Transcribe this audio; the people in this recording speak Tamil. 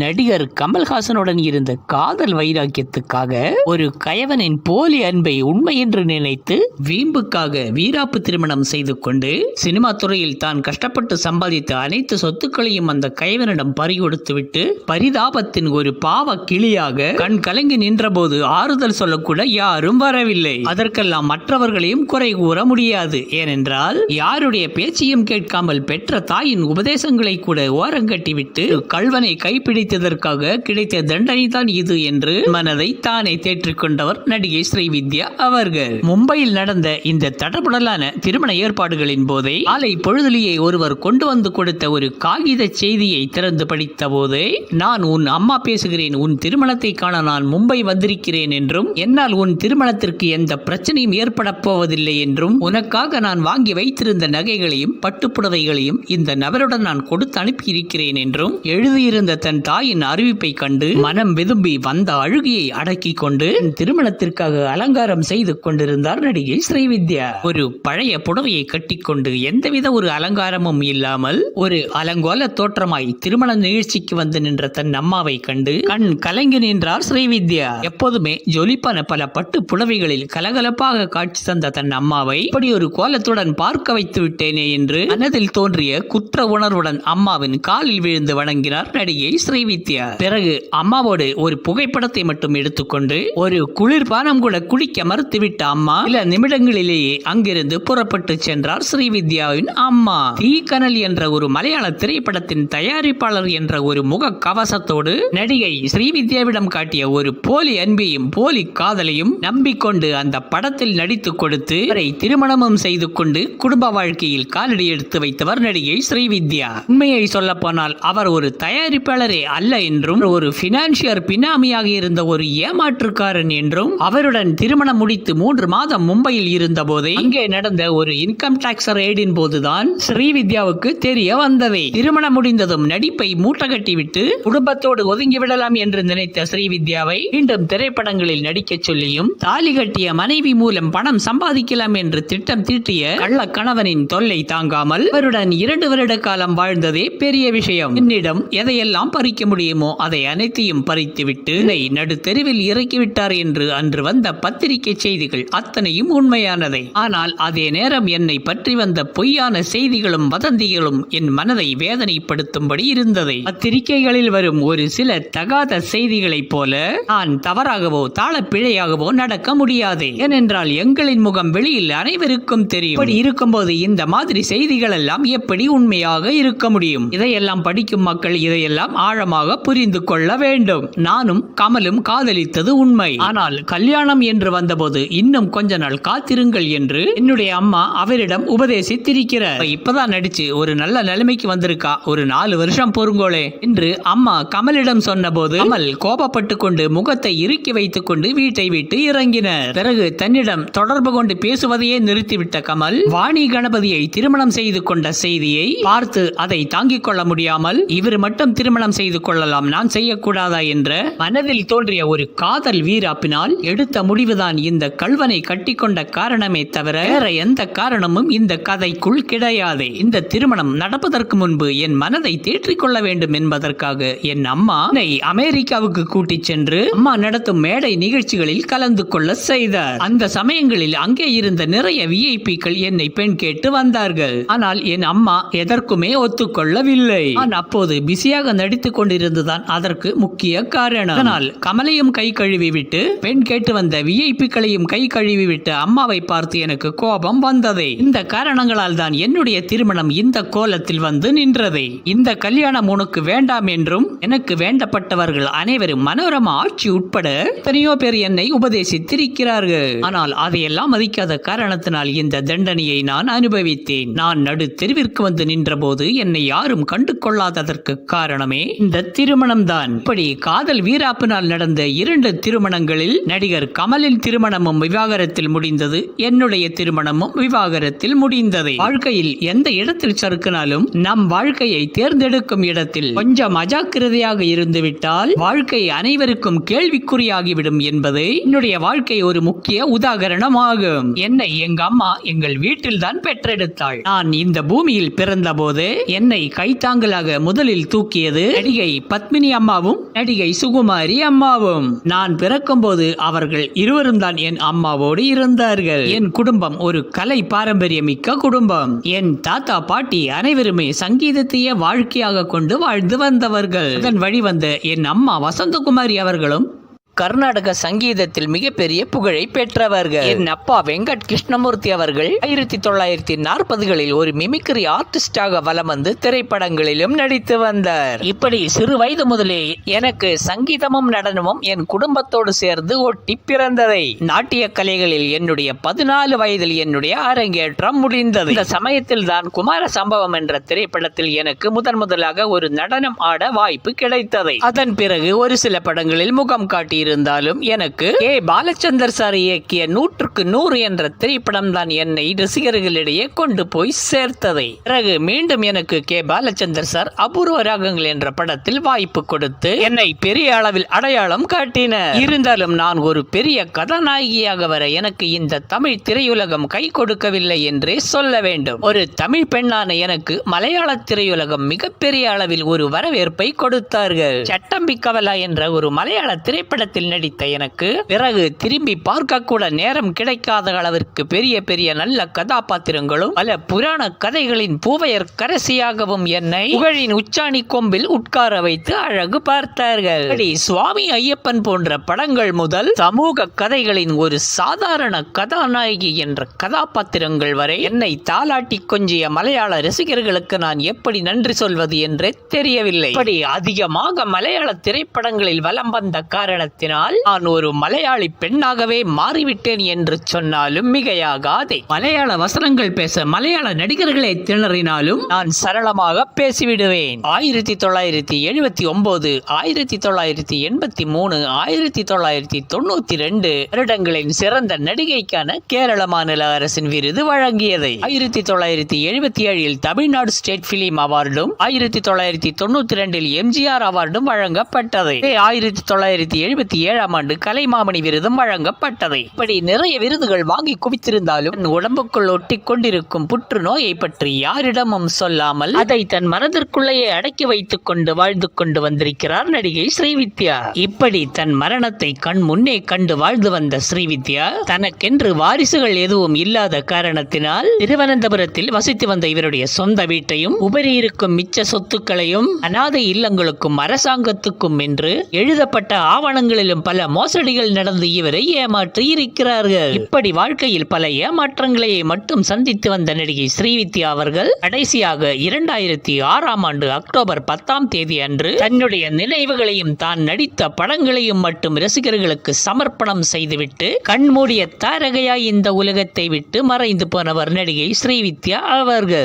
நடிகர் கமல்ஹாசனுடன் இருந்த காதல் வைராக்கியத்துக்காக ஒரு கயவனின் போலி அன்பை உண்மை என்று நினைத்து வீம்புக்காக வீராப்பு திருமணம் செய்து கொண்டு சினிமா துறையில் தான் கஷ்டப்பட்டு சம்பாதித்த அனைத்து சொத்துக்களையும் அந்த கயவனிடம் பறிகொடுத்துவிட்டு பரிதாபத்தின் ஒரு பாவ கிளியாக கண் கலங்கி நின்றபோது ஆறுதல் சொல்லக்கூட யாரும் வரவில்லை. அதற்கெல்லாம் மற்றவர்களையும் குறை கூற முடியாது. ஏனென்றால் யாருடைய பேச்சையும் கேட்காமல் பெற்ற தாயின் உபதேசங்களை கூட ஓரங்கட்டிவிட்டு கல்வனை கைப்பிடித்ததற்காக கிடைத்த தண்டனை தான் இது என்று மனதை தானே தேற்றிக் கொண்டவர் நடிகை ஸ்ரீவித்யா அவர்கள். மும்பையில் நடந்த இந்த தடபுடலான திருமண ஏற்பாடுகளின் போதே காலை பொழுதுலியை ஒருவர் கொண்டு வந்து கொடுத்த ஒரு காகித செய்தியை திறந்து படித்த போதே, நான் உன் அம்மா பேசுகிறேன், உன் திருமணத்தை காண நான் மும்பை வந்திருக்கிறேன் என்றும், என்னால் உன் திருமணத்திற்கு எந்த பிரச்சனையும் ஏற்பட போவதில்லை என்றும், உனக்காக நான் வாங்கி வைத்திருந்த நகைகளையும் பட்டுப்புடவைகளையும் இந்த நபருடன் நான் கொடுத்து அனுப்பி இருக்கிறேன் என்றும் எழுதியிருந்த தன் தாயின் அறிவிப்பை கண்டு மனம் விரும்பி வந்த அழுகையை அடக்கிக் கொண்டு திருமணத்திற்காக அலங்காரம் செய்து கொண்டிருந்தார் நடிகை ஸ்ரீவித்யா. ஒரு பழைய புடவையை கட்டிக்கொண்டு எந்தவித ஒரு அலங்காரமும் இல்லாமல் ஒரு அலங்கோல தோற்றமாய் திருமண நிகழ்ச்சிக்கு வந்து நின்ற தன் அம்மாவை கண்டு கண் கலங்கி நின்றார் ஸ்ரீவித்யா. எப்போதுமே ஜொலிப்பான பல பட்டு புடவைகளில் கலகலப்பாக காட்சி தந்த தன் அம்மாவை இப்படி ஒரு கோலத்துடன் பார்க்க வைத்து விட்டேனே என்று மனதில் தோன்றிய குற்ற உணர்வுடன் அம்மாவின் காலில் விழுந்து வணங்கினார் நடிகை ஸ்ரீவித்யா. பிறகு அம்மாவோடு ஒரு புகைப்படத்தை மட்டும் எடுத்துக்கொண்டு ஒரு குளிர்பானம் கூட குடிக்க மறுத்துவிட்ட அம்மா சில நிமிடங்களிலேயே அங்கிருந்து புறப்பட்டு சென்றார் ஸ்ரீவித்யாவின் அம்மா. தீக்கனல் என்ற ஒரு மலையாள திரைப்படத்தின் தயாரிப்பாளர் என்ற ஒரு முக கவசத்தோடு நடிகை ஸ்ரீவித்யாவிடம் காட்டிய ஒரு போலி அன்பையும் போலி காதலையும் நம்பிக்கொண்டு அந்த படத்தில் நடித்து கொடுத்து அவரை திருமணமும் செய்து கொண்டு குடும்ப வாழ்க்கையில் காலடி எடுத்து வைத்தவர் நடிகை ஸ்ரீவித்யா. உண்மையை சொல்ல போனால் அவர் ஒரு தயாரிப்பாளரே அல்ல என்றும், ஒரு பினான்சியர் பினாமியாக இருந்த ஒரு ஏமாற்றுக்காரன் என்றும், அவருடன் திருமணம் முடித்து 3 மாதம் மும்பையில் இருந்த போதே அங்கே நடந்த ஒரு இன்கம் டாக்ஸ் ரெய்டின் போதுதான் ஸ்ரீவித்யாவுக்கு தெரிய வந்ததே. திருமணம் முடிந்ததும் நடிப்பை மூட்டை கட்டிவிட்டு குடும்பத்தோடு ஒதுங்கிவிடலாம் என்று நினைத்த ஸ்ரீவித்யாவை மீண்டும் திரைப்படங்களில் நடிக்க சொல்லியும், தாலி கட்டிய மனைவி மூலம் பணம் சம்பாதிக்கலாம் என்று திட்டம் தீட்டிய கள்ள கணவனின் தொல்லை தாங்காமல் அவருடன் 2 வருட காலம் வாழ்ந்ததே பெரிய விஷயம். என்னிடம் எதையெல்லாம் பறிக்க முடியுமோ அதை அனைத்தையும் பறித்துவிட்டு நடு தெருவில் இறக்கிவிட்டார் என்று அன்று வந்த பத்திரிகை செய்திகள் அத்தனையும் உண்மையானதை. ஆனால் அதே நேரம் என்னை பற்றி வந்த பொய்யான செய்திகளும் வதந்திகளும் என் மனதை வேதனைப்படுத்தும்படி இருந்ததை. பத்திரிகைகளில் வரும் ஒரு சில தகாத செய்திகளைப் போல நான் தவறாகவோ தாள பிழையாகவோ நடக்க முடியாது. ஏனென்றால் எங்களின் முகம் வெளியில் அனைவருக்கும் தெரியும். இப்படி இருக்கும்போது இந்த மாதிரி செய்திகள் எல்லாம் எப்படி உண்மையாக இருக்க முடியும்? இதையெல்லாம் படிக்கும் மக்கள் இதையெல்லாம் ஆழமாக புரிந்து கொள்ள வேண்டும். நானும் கமலும் காதலித்தது உண்மை. ஆனால் கல்யாணம் என்று வந்தபோது இன்னும் கொஞ்ச நாள் காத்திருங்கள் என்று என்னுடைய அம்மா அவரிடம் உபதேசித்திருக்கிறார். இப்பதான் நடிச்சு ஒரு நல்ல நிலைமைக்கு வந்திருக்கா, ஒரு 4 வருஷம் பொறுங்கோளே என்று அம்மா கமலிடம் சொன்ன போது கமல் கோபப்பட்டு கொண்டு முகத்தை இறுக்கி வைத்துக் கொண்டு வீட்டை விட்டு இறங்கினர். பிறகு தன்னிடம் தொடர்பு கொண்டு பேசுவதையே நிறுத்திவிட்ட கமல் வாணி கணபதியை திருமணம் செய்து கொண்ட செய்தியை பார்த்து அதை தாங்கிக் கொள்ள முடியாமல், இவர் மட்டும் திருமணம் செய்து கொள்ளலாம், நான் செய்யக்கூடாதா என்ற மனதில் தோன்றிய ஒரு காதல் வீராப்பினால் எடுத்த முடிவுதான் இந்த கல்வனை கட்டிக்கொண்ட காரணமே தவிர வேற எந்த காரணமும் இந்த கதைக்குள் கிடையாது. இந்த திருமணம் நடப்பதற்கு முன்பு என் மனதை தேற்றிக் கொள்ள வேண்டும் என்பதற்காக என் அம்மா என்னை அமெரிக்காவுக்கு கூட்டிச் சென்று அம்மா நடத்தும் மேடை நிகழ்ச்சிகளில் கலந்து கொள்ள செய்தார். அந்த சமயங்களில் அங்கே இருந்த நிறைய விஐபிக்கள் என்னை பெண் கேட்டு வந்தார்கள். ஆனால் என் அம்மா எதற்குமே ஒத்துக்கொள்ளவில்லை. நான் அப்போது பிஸியாக நடித்துக் கொண்டிருந்துதான் அதற்கு முக்கிய காரணம். அதனால் கமலையும் கை கழுவி விட்டு பெண் கேட்டு வந்த விஐபிக்களையும் கை கழுவி விட்டு அம்மாவை பார்த்து எனக்கு கோபம் வந்ததே. இந்த காரணங்களால் தான் என்னுடைய திருமணம் இந்த கோலத்தில் வந்து நின்றதே. இந்த கல்யாணம் உனக்கு வேண்டாம் என்றும் எனக்கு வேண்டப்பட்டவர்கள் அனைவரும் மனோரமா ஆட்சி உட்பட எத்தனையோ பேர் என்னை உபதேசித்திருக்கிறார்கள். ஆனால் அதையெல்லாம் மதிக்காத காரணத்தினால் இந்த தண்டனையை நான் அனுபவித்தேன். நான் நடு தெருவிற்கு வந்து நின்ற போது என்னை யாரும் கண்டு கொள்ளாததற்கு காரணமே இந்த திருமணம் தான். இப்படி காதல் வீராப்பினால் நடந்த 2 திருமணங்களில் நடிகர் கமலின் திருமணமும் விவாகரத்தில் முடிந்தது, என்னுடைய திருமணமும் விவாகரத்தில் முடிந்தது. வாழ்க்கையில் எந்த இடத்தில் சறுக்கினாலும் நம் வாழ்க்கையை தேர்ந்தெடுக்கும் இடத்தில் கொஞ்சம் அஜாக்கிரதையாக இருந்துவிட்டால் வாழ்க்கை அனைவருக்கும் கேள்விக்குறியாகிவிடும் என்பது என்னுடைய வாழ்க்கை ஒரு முக்கிய உதாரணமாகும். என்னை எங்க அம்மா எங்கள் வீட்டில் தான் பெற்றெடுத்தாள். நான் இந்த பூமியில் பிறந்த போது என்னை கைத்தாங்கலாக முதலில் தூக்கியது நடிகை நடிகை பத்மினி அம்மாவும் நடிகை சுகுமாரி அம்மாவும். நான் பிறக்கும்போது அவர்கள் இருவரும் தான் என் அம்மாவோடு இருந்தார்கள். என் குடும்பம் ஒரு கலை பாரம்பரியமிக்க குடும்பம். என் தாத்தா பாட்டி அனைவருமே சங்கீதத்தையே வாழ்க்கையாக கொண்டு வாழ்ந்து வந்தவர்கள். அதன் வழிவந்த என் அம்மா வசந்தகுமாரி அவர்களும் கர்நாடக சங்கீதத்தில் மிகப்பெரிய புகழை பெற்றவர்கள். என் அப்பா வெங்கட் கிருஷ்ணமூர்த்தி அவர்கள் 1940களில் ஒரு மிமிக்ரி ஆர்டிஸ்டாக வலம் வந்து திரைப்படங்களிலும் நடித்து வந்தார். இப்படி சிறு வயது முதலே எனக்கு சங்கீதமும் நடனமும் என் குடும்பத்தோடு சேர்ந்து ஒட்டி பிறந்ததை. நாட்டிய கலைகளில் என்னுடைய 14 வயதில் என்னுடைய அரங்கேற்றம் முடிந்தது. இந்த சமயத்தில் தான் குமார சம்பவம் என்ற திரைப்படத்தில் எனக்கு முதலாக ஒரு நடனம் ஆட வாய்ப்பு கிடைத்தது. அதன் பிறகு ஒரு சில படங்களில் முகம் காட்டி இருந்தாலும் எனக்கு கே. பாலச்சந்தர் சார் இயக்கிய 100க்கு 100 என்ற திரைப்படம் தான் என்னை ரசிகர்களிடையே கொண்டு போய் சேர்த்ததை. பிறகு மீண்டும் எனக்கு கே. பாலச்சந்தர் சார் அபூர்வ ராகங்கள் என்ற படத்தில் வாய்ப்பு கொடுத்து என்னை பெரிய அளவில் அடையாளம் காட்டினர். இருந்தாலும் நான் ஒரு பெரிய கதாநாயகியாக வர எனக்கு இந்த தமிழ் திரையுலகம் கை கொடுக்கவில்லை என்றே சொல்ல வேண்டும். ஒரு தமிழ் பெண்ணான எனக்கு மலையாள திரையுலகம் மிகப்பெரிய அளவில் ஒரு வரவேற்பை கொடுத்தார்கள். சட்டம்பி கவலா என்ற ஒரு மலையாள திரைப்படத்தில் நடித்த எனக்கு பிறகு திரும்பி பார்க்க கூட நேரம் கிடைக்காத அளவிற்கு பெரிய பெரிய நல்ல கதாபாத்திரங்களும் பல புராண கதைகளின் பூவையர் கரசியாகவும் என்னை புகழின் உச்சாணி கொம்பில் உட்கார வைத்து அழகு பார்த்தார்கள். சுவாமி ஐயப்பன் போன்ற படங்கள் முதல் சமூக கதைகளின் ஒரு சாதாரண கதாநாயகி என்ற கதாபாத்திரங்கள் வரை என்னை தாலாட்டி கொஞ்சிய மலையாள ரசிகர்களுக்கு நான் எப்படி நன்றி சொல்வது என்றே தெரியவில்லை. இப்படி அதிகமாக மலையாள திரைப்படங்களில் வலம் வந்த காரணத்தில் நான் ஒரு மலையாளி பெண்ணாகவே மாறிவிட்டேன் என்று சொன்னாலும் மிகையாகாதே. மலையாள வசனங்கள் பேச மலையாள நடிகர்களை திணறினாலும் நான் சரளமாக பேசிவிடுவேன். 1979, 1983, 1992 வருடங்களின் சிறந்த நடிகைக்கான கேரள மாநில அரசின் விருது வழங்கியது. 1977 தமிழ்நாடு ஸ்டேட் பிலிம் அவார்டும் 1992 எம்ஜிஆர் அவார்டும் வழங்கப்பட்டது. 1977 ஆண்டு கலைமாமணி விருதும் வழங்கப்பட்டது. இப்படி நிறைய விருதுகள் வாங்கி குவித்திருந்தாலும் உடம்புக்குள் ஒட்டி கொண்டிருக்கும் புற்றுநோயை பற்றி யாரிடமும் சொல்லாமல் அதை தன் மனதிற்குள்ளேயே அடக்கி வைத்துக் கொண்டு வாழ்ந்து கொண்டு வந்திருக்கிறார் நடிகை ஸ்ரீவித்யா. இப்படி தன் மரணத்தை கண் முன்னே கண்டு வாழ்ந்து வந்த ஸ்ரீவித்யா தனக்கென்று வாரிசுகள் எதுவும் இல்லாத காரணத்தினால் திருவனந்தபுரத்தில் வசித்து வந்த இவருடைய சொந்த வீட்டையும் உபரி இருக்கும் மிச்ச சொத்துக்களையும் அநாதை இல்லங்களுக்கும் அரசாங்கத்துக்கும் என்று எழுதப்பட்ட ஆவணங்களிலும் பல மோசடிகள் நடந்து இவரை ஏமாற்றி இருக்கிறார்கள். இப்படி வாழ்க்கையில் பல ஏமாற்றங்களையே மட்டும் சந்தித்து வந்த நடிகை ஸ்ரீவித்யா அவர்கள் கடைசியாக 2006 ஆண்டு அக்டோபர் 10 அன்று தன்னுடைய நினைவுகளையும் தான் நடித்த படங்களையும் மட்டும் ரசிகர்களுக்கு சமர்ப்பணம் செய்துவிட்டு கண்மூடிய தாரகையாய் இந்த உலகத்தை விட்டு மறைந்து போனவர் நடிகை ஸ்ரீவித்யா அவர்கள்.